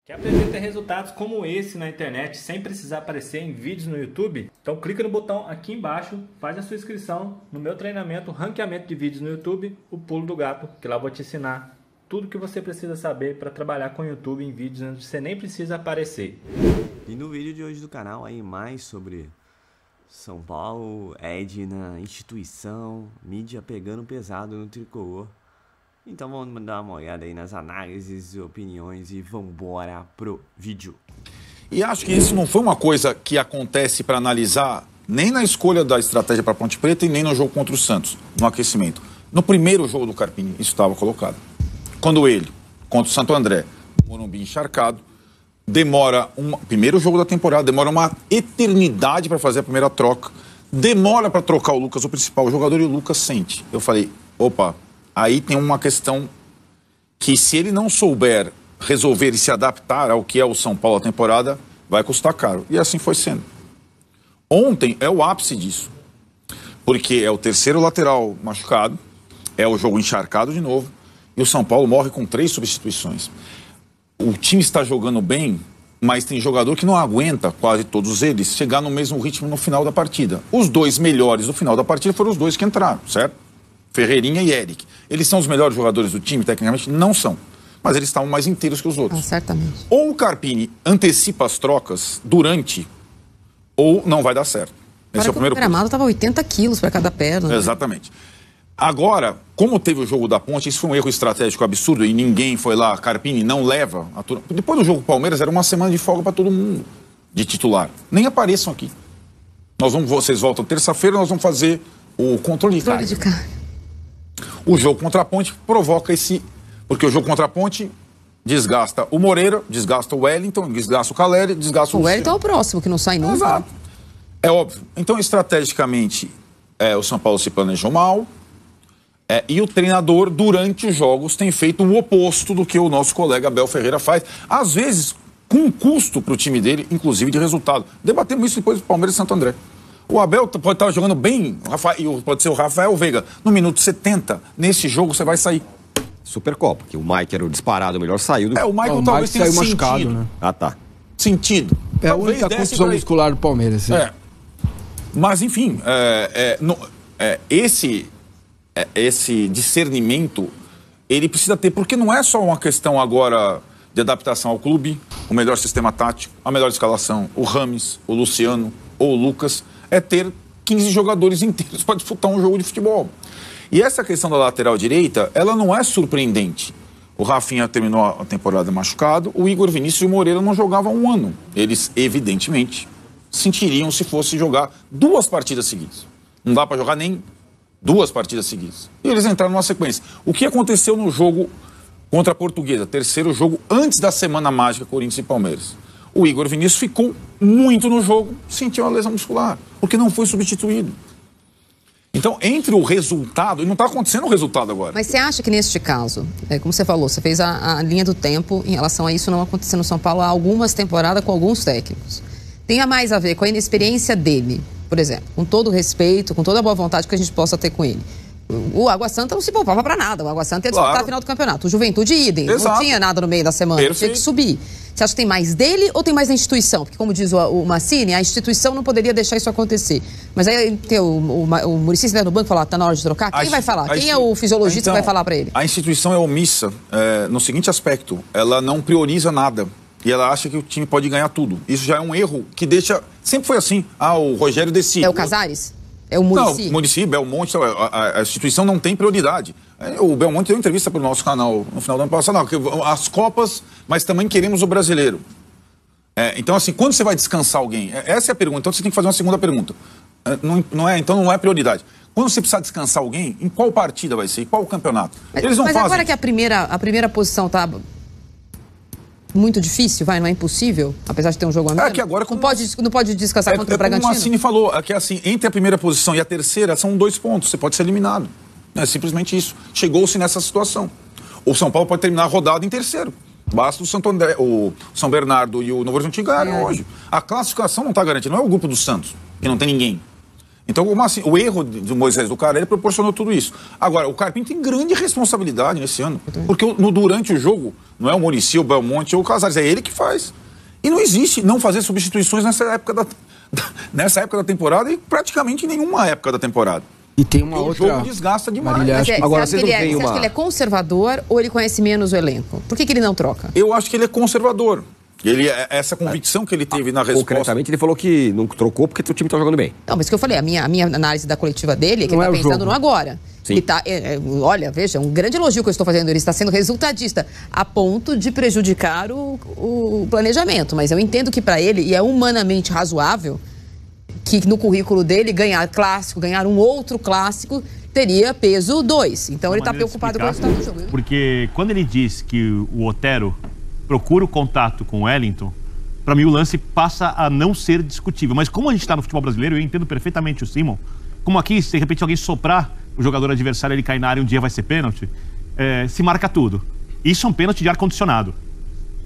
Quer aprender a ter resultados como esse na internet sem precisar aparecer em vídeos no YouTube? Então clica no botão aqui embaixo, faz a sua inscrição no meu treinamento Ranqueamento de Vídeos no YouTube, o Pulo do Gato, que lá eu vou te ensinar tudo que você precisa saber para trabalhar com o YouTube em vídeos onde você nem precisa aparecer. E no vídeo de hoje do canal aí mais sobre São Paulo, Edna, instituição, mídia pegando pesado no tricolor. Então vamos dar uma olhada aí nas análises e opiniões e vambora pro vídeo. E acho que isso não foi uma coisa que acontece para analisar nem na escolha da estratégia para Ponte Preta e nem no jogo contra o Santos, no aquecimento. No primeiro jogo do Carpini, isso estava colocado. Quando ele, contra o Santo André, Morumbi encharcado, primeiro jogo da temporada, demora uma eternidade para fazer a primeira troca, demora para trocar o Lucas, o principal jogador, e o Lucas sente. Eu falei, opa, aí tem uma questão que se ele não souber resolver e se adaptar ao que é o São Paulo a temporada, vai custar caro. E assim foi sendo. Ontem é o ápice disso. Porque é o terceiro lateral machucado, é o jogo encharcado de novo, e o São Paulo morre com 3 substituições. O time está jogando bem, mas tem jogador que não aguenta, quase todos eles, chegar no mesmo ritmo no final da partida. Os 2 melhores do final da partida foram os 2 que entraram, certo? Ferreirinha e Eric. Eles são os melhores jogadores do time, tecnicamente? Não são. Mas eles estavam mais inteiros que os outros. Certamente. Ou o Carpini antecipa as trocas durante, ou não vai dar certo. Esse é o primeiro ponto. O gramado estava 80 quilos para cada perna. Né? Exatamente. Agora, como teve o jogo da Ponte, isso foi um erro estratégico absurdo e ninguém foi lá, Carpini não leva a turma. Depois do jogo do Palmeiras, era uma semana de folga para todo mundo, de titular. Nem apareçam aqui. Vocês voltam terça-feira, nós vamos fazer o controle de carga. O jogo contra a Ponte provoca esse... Porque o jogo contra a Ponte desgasta o Moreira, desgasta o Wellington, desgasta o Caleri, desgasta o Luciano. O Wellington é o próximo, que não sai nunca. Exato. É óbvio. Então, estrategicamente, o São Paulo se planejou mal e o treinador, durante os jogos, tem feito o oposto do que o nosso colega Abel Ferreira faz. Às vezes, com um custo para o time dele, inclusive de resultado. Debatemos isso depois do Palmeiras e Santo André. O Abel pode estar jogando bem, pode ser o Rafael Veiga. No minuto 70, nesse jogo, você vai sair. Supercopa, que o Mike era o disparado, o melhor saiu do... O Michael talvez tenha saiu sentido. machucado, né? Ah, tá. Sentido. É a única contusão muscular do Palmeiras. Mas, enfim, esse discernimento, ele precisa ter, porque não é só uma questão agora de adaptação ao clube, o melhor sistema tático, a melhor escalação, o Rames, o Luciano ou o Lucas, é ter 15 jogadores inteiros para disputar um jogo de futebol. E essa questão da lateral direita, ela não é surpreendente. O Rafinha terminou a temporada machucado, o Igor Vinícius e o Moreira não jogavam há um ano. Eles, evidentemente, sentiriam se fosse jogar 2 partidas seguidas. Não dá para jogar nem 2 partidas seguidas. E eles entraram numa sequência. O que aconteceu no jogo contra a Portuguesa, terceiro jogo antes da semana mágica Corinthians e Palmeiras? O Igor Vinícius ficou muito no jogo, sentiu uma lesão muscular, porque não foi substituído. Então, entre o resultado, e não está acontecendo o resultado agora. Mas você acha que neste caso, como você falou, você fez a linha do tempo em relação a isso não acontecer no São Paulo há algumas temporadas com alguns técnicos. Tem a mais a ver com a inexperiência dele, por exemplo, com todo o respeito, com toda a boa vontade que a gente possa ter com ele. O Água Santa não se poupava para nada. O Água Santa ia disputar a final do campeonato. O Juventude idem. Exato. Não tinha nada no meio da semana. Tinha que subir. Você acha que tem mais dele ou tem mais da instituição? Porque, como diz o Massini, a instituição não poderia deixar isso acontecer. Mas aí tem o Muricy no banco falar, tá na hora de trocar? Quem vai falar? Quem é o fisiologista que vai falar para ele? A instituição é omissa no seguinte aspecto. Ela não prioriza nada. E ela acha que o time pode ganhar tudo. Isso já é um erro que deixa... Sempre foi assim. O Rogério decide. É o Casares? É o Muricy? Não, o Muricy, Belmonte, a instituição não tem prioridade. O Belmonte deu entrevista para o nosso canal no final do ano passado. Não, as Copas, mas também queremos o brasileiro. Então, assim, quando você vai descansar alguém? Essa é a pergunta. Então, você tem que fazer uma segunda pergunta. Então, não é prioridade. Quando você precisar descansar alguém, em qual partida vai ser? Em qual campeonato? Eles não mas fazem. Agora que a primeira posição está muito difícil, não é impossível, apesar de ter um jogo a menos. Que agora não pode descansar contra o Bragantino. Como o Massini falou, que assim, entre a primeira posição e a terceira são 2 pontos, você pode ser eliminado. É simplesmente isso. Chegou-se nessa situação. O São Paulo pode terminar a rodada em terceiro. Basta o Santo André, o São Bernardo e o Novo Horizonte ganharem hoje. A classificação não está garantida, não é o grupo do Santos, que não tem ninguém. Então, como assim, o erro do Moisés do Carelli proporcionou tudo isso. Agora, o Carpini tem grande responsabilidade nesse ano, porque durante o jogo, não é o Muricy, o Belmonte ou o Casares, é ele que faz. E não existe não fazer substituições nessa época da temporada e praticamente em nenhuma época da temporada. E tem uma outra... O jogo desgasta demais. Agora, você acha que ele é conservador ou ele conhece menos o elenco? Por que ele não troca? Eu acho que ele é conservador. Essa convicção que ele teve na resposta... Concretamente, ele falou que não trocou porque o time está jogando bem. Não, mas o que eu falei, a minha análise da coletiva dele é que ele está pensando no agora. Sim. Olha, veja, um grande elogio que eu estou fazendo. Ele está sendo resultadista a ponto de prejudicar o planejamento. Mas eu entendo que para ele, e é humanamente razoável, que no currículo dele ganhar clássico, ganhar um outro clássico, teria peso 2. Então ele está preocupado com o resultado do jogo. Porque quando ele diz que o Otero procura o contato com o Wellington, para mim o lance passa a não ser discutível. Mas como a gente está no futebol brasileiro, eu entendo perfeitamente o Simon. Como aqui, se de repente alguém soprar o jogador adversário, ele cai na área e um dia vai ser pênalti, se marca tudo. Isso é um pênalti de ar-condicionado.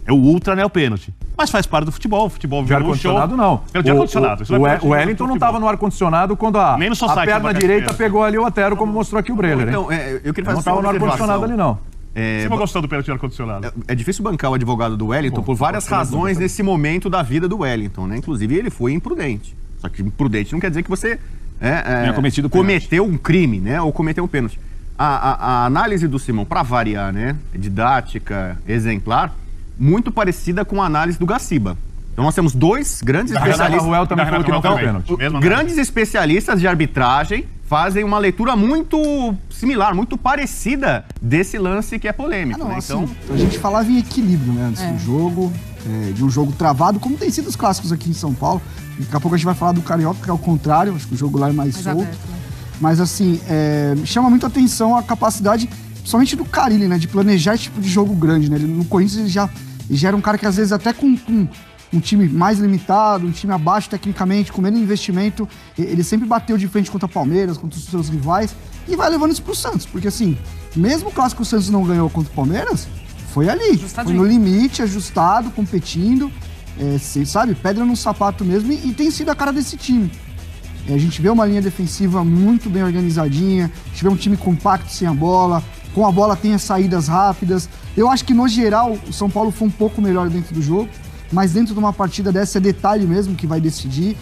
É o ultra, né, o pênalti. Mas faz parte do futebol. O futebol de ar-condicionado, não. De ar-condicionado. O Wellington não estava no ar-condicionado quando a perna direita pegou ali o Otero, como mostrou aqui o Breler. Então, eu queria fazer não estava no ar-condicionado ali, não. Você não gostou do pênalti de ar-condicionado? É difícil bancar o advogado do Wellington por várias razões nesse momento da vida do Wellington, né? Inclusive, ele foi imprudente. Só que imprudente não quer dizer que você cometeu um crime, né? Ou cometeu um pênalti. A análise do Simão, para variar, né? Didática, exemplar, muito parecida com a análise do Gaciba. Então nós temos dois grandes especialistas. O também falou que não foi pênalti. Grandes especialistas de arbitragem fazem uma leitura muito similar, muito parecida desse lance que é polêmico. Né? Então, a gente falava em equilíbrio, né, antes do jogo, de um jogo travado, como tem sido os clássicos aqui em São Paulo. Daqui a pouco a gente vai falar do Carioca, que é o contrário, acho que o jogo lá é mais solto. Aberto, né? Mas assim, chama muito atenção a capacidade, principalmente do Carille, né, de planejar esse tipo de jogo grande, né? Ele, no Corinthians ele já era um cara que às vezes até com um time mais limitado, um time abaixo tecnicamente, com menos investimento, ele sempre bateu de frente contra o Palmeiras, contra os seus rivais, e vai levando isso pro Santos, porque assim, mesmo o clássico que o Santos não ganhou contra o Palmeiras, foi ali, foi no limite, ajustado, competindo, sabe, pedra no sapato mesmo, e tem sido a cara desse time. A gente vê uma linha defensiva muito bem organizadinha, a gente vê um time compacto sem a bola, com a bola tem as saídas rápidas. Eu acho que, no geral, o São Paulo foi um pouco melhor dentro do jogo, mas dentro de uma partida dessa é detalhe mesmo que vai decidir.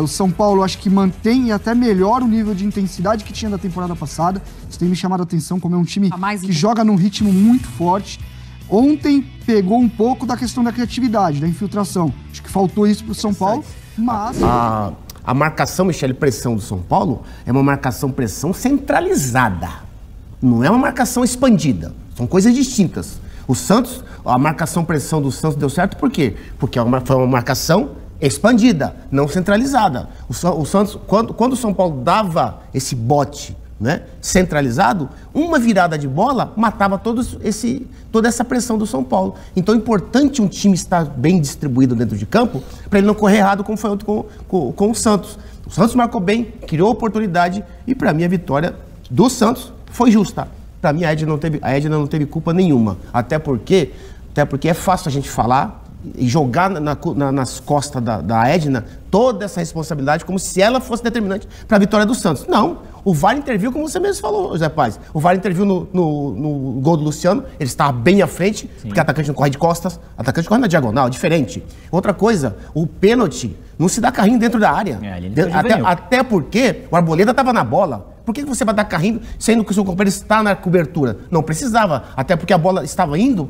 O São Paulo acho que mantém e até melhora o nível de intensidade que tinha da temporada passada. Isso tem me chamado a atenção, como é um time que joga num ritmo muito forte. Ontem pegou um pouco da questão da criatividade, da infiltração. Acho que faltou isso pro São Paulo, mas... A marcação, Michele, pressão do São Paulo é uma marcação-pressão centralizada. Não é uma marcação expandida. São coisas distintas. O Santos, a marcação-pressão do Santos deu certo por quê? Porque foi uma marcação expandida, não centralizada. O Santos, quando o São Paulo dava esse bote, né, centralizado, uma virada de bola matava toda essa pressão do São Paulo. Então é importante um time estar bem distribuído dentro de campo para ele não correr errado como foi ontem com o Santos. O Santos marcou bem, criou oportunidade e para mim a vitória do Santos foi justa. Para mim a Edna não teve culpa nenhuma. Até porque é fácil a gente falar e jogar nas costas da Edna toda essa responsabilidade como se ela fosse determinante para a vitória do Santos. Não. O VAR interviu, como você mesmo falou, José Paz. O VAR interviu no gol do Luciano, ele estava bem à frente, porque o atacante não corre de costas, o atacante corre na diagonal, diferente. Outra coisa, o pênalti não se dá carrinho dentro da área. Até porque o Arboleda estava na bola. Por que você vai dar carrinho sendo que o seu companheiro está na cobertura? Não precisava, até porque a bola estava indo,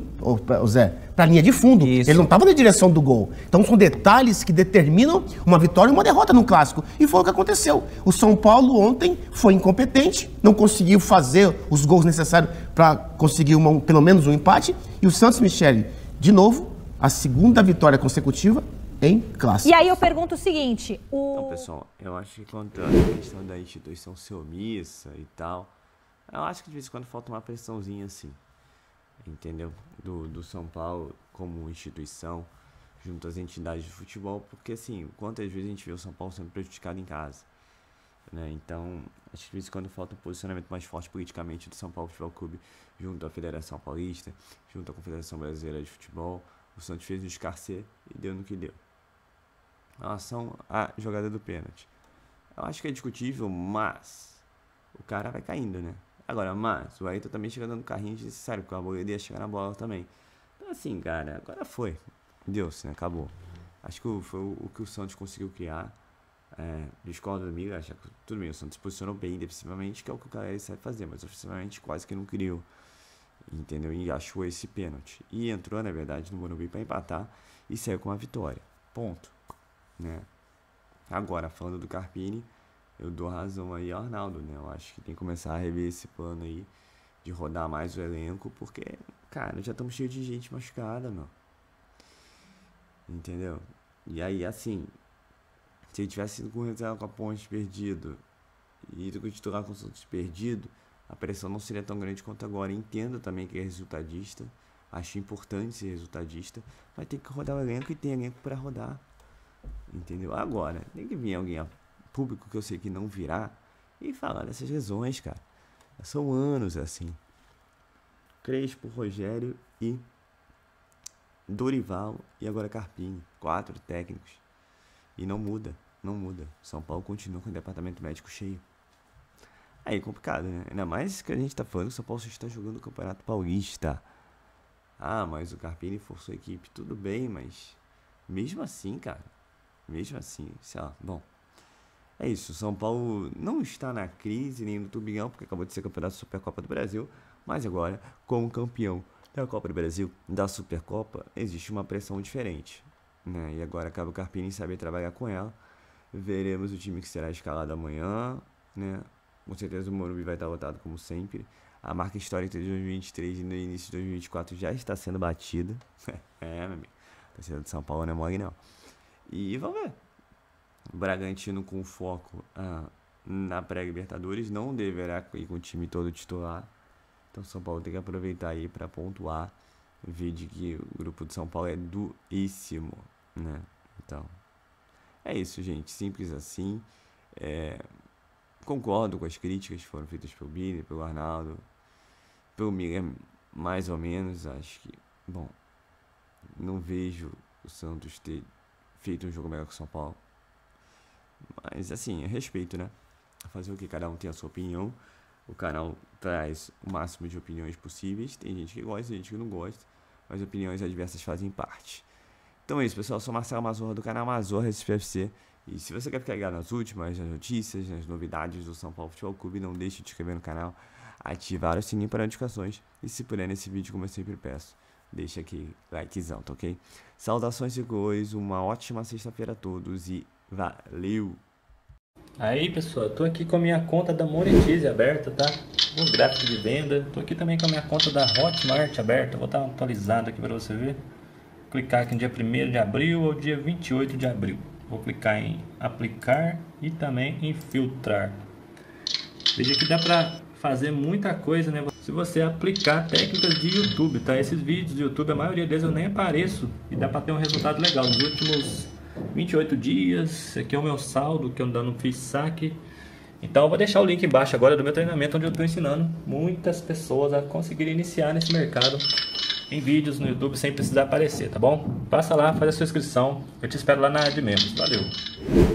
Zé, para a linha de fundo. Isso. Ele não estava na direção do gol. Então são detalhes que determinam uma vitória e uma derrota no clássico. E foi o que aconteceu. O São Paulo ontem foi incompetente, não conseguiu fazer os gols necessários para conseguir pelo menos um empate. E o Santos, Michele, de novo, a segunda vitória consecutiva em clássico. E aí eu pergunto o seguinte... Então, pessoal, eu acho que quanto à questão da instituição ser omissa e tal, eu acho que de vez em quando falta uma pressãozinha assim, entendeu? Do São Paulo como instituição, junto às entidades de futebol, porque assim, quantas vezes a gente vê o São Paulo sendo prejudicado em casa, né? Então, acho que de vez em quando falta um posicionamento mais forte politicamente do São Paulo Futebol Clube, junto à Federação Paulista, junto à Confederação Brasileira de Futebol. O Santos fez o escarcer e deu no que deu. Em relação à jogada do pênalti, Eu acho que é discutível, mas o cara vai caindo, né? Agora, mas o Ayrton também chega dando carrinho desnecessário, porque o Arboleda ia chegar na bola também. Então, assim, cara, agora foi. Deu-se, né? Acabou. Acho que foi o que o Santos conseguiu criar. Discordo do Miguel, acho que tudo bem, o Santos posicionou bem defensivamente, que é o que o cara sabe fazer, mas ofensivamente quase que não criou. Entendeu? E achou esse pênalti. E entrou, na verdade, no Morumbi para empatar e saiu com a vitória. Ponto. Né? Agora, falando do Carpini, eu dou razão aí ao Arnaldo, né? Eu acho que tem que começar a rever esse plano aí de rodar mais o elenco, porque, cara, já estamos cheios de gente machucada, meu. Entendeu? E aí, assim, se ele tivesse ido com o reserva com a Ponte perdido e ido com o titular com o Santos perdido, a pressão não seria tão grande quanto agora. Entendo também que é resultadista, acho importante ser resultadista, mas tem que rodar o elenco e tem elenco para rodar. Entendeu? Agora, tem que vir alguém a público que eu sei que não virá e falar dessas lesões, cara. São anos assim. Crespo, Rogério e Dorival e agora Carpini. 4 técnicos. E não muda. São Paulo continua com o departamento médico cheio. Aí é complicado, né? Ainda mais que a gente tá falando que o São Paulo está jogando o Campeonato Paulista. Ah, mas o Carpini forçou a equipe. Tudo bem, mas mesmo assim, cara. Mesmo assim, sei lá. Bom, é isso. O São Paulo não está na crise nem no turbulhão, porque acabou de ser campeão da Supercopa do Brasil. Mas agora, como campeão da Copa do Brasil, da Supercopa, existe uma pressão diferente, né? E agora cabe o Carpini saber trabalhar com ela. Veremos o time que será escalado amanhã, né? Com certeza o Morumbi vai estar lotado como sempre. A marca histórica de 2023 e no início de 2024 já está sendo batida. Meu amigo. A torcida de São Paulo não é mole, não. E vamos ver. O Bragantino com foco na pré-Libertadores não deverá ir com o time todo titular. Então São Paulo tem que aproveitar aí para pontuar. Vide que o grupo de São Paulo é duríssimo, né? Então, é isso, gente. Simples assim. Concordo com as críticas que foram feitas pelo Bini, pelo Arnaldo, pelo Miguel, mais ou menos. Acho que, bom, não vejo o Santos ter feito um jogo melhor que o São Paulo. Mas, assim, é respeito, né? Fazer o que cada um tem a sua opinião. O canal traz o máximo de opiniões possíveis. Tem gente que gosta, tem gente que não gosta. Mas opiniões adversas fazem parte. Então é isso, pessoal. Eu sou Marcelo Mazorra do canal Mazorra SPFC. E se você quer ficar ligado nas últimas, nas notícias, nas novidades do São Paulo Futebol Clube, não deixe de se inscrever no canal, ativar o sininho para notificações e se puder nesse vídeo, como eu sempre peço, deixa aqui likezão, tá ok? Saudações e cores, uma ótima sexta-feira a todos e valeu! Aí pessoal, eu tô aqui com a minha conta da Monetize aberta, tá? O gráfico de venda. Tô aqui também com a minha conta da Hotmart aberta. Vou dar atualizado aqui para você ver. Clicar aqui no dia 1º de abril ou dia 28 de abril. Vou clicar em aplicar e também em filtrar. Veja que dá para fazer muita coisa, né? Se você aplicar técnicas de YouTube, tá? Esses vídeos do YouTube, a maioria deles eu nem apareço e dá para ter um resultado legal. Nos últimos 28 dias, esse aqui é o meu saldo que eu ainda não fiz saque. Então eu vou deixar o link embaixo agora do meu treinamento, onde eu estou ensinando muitas pessoas a conseguirem iniciar nesse mercado em vídeos no YouTube sem precisar aparecer, tá bom? Passa lá, faz a sua inscrição. Eu te espero lá na área de membros. Valeu!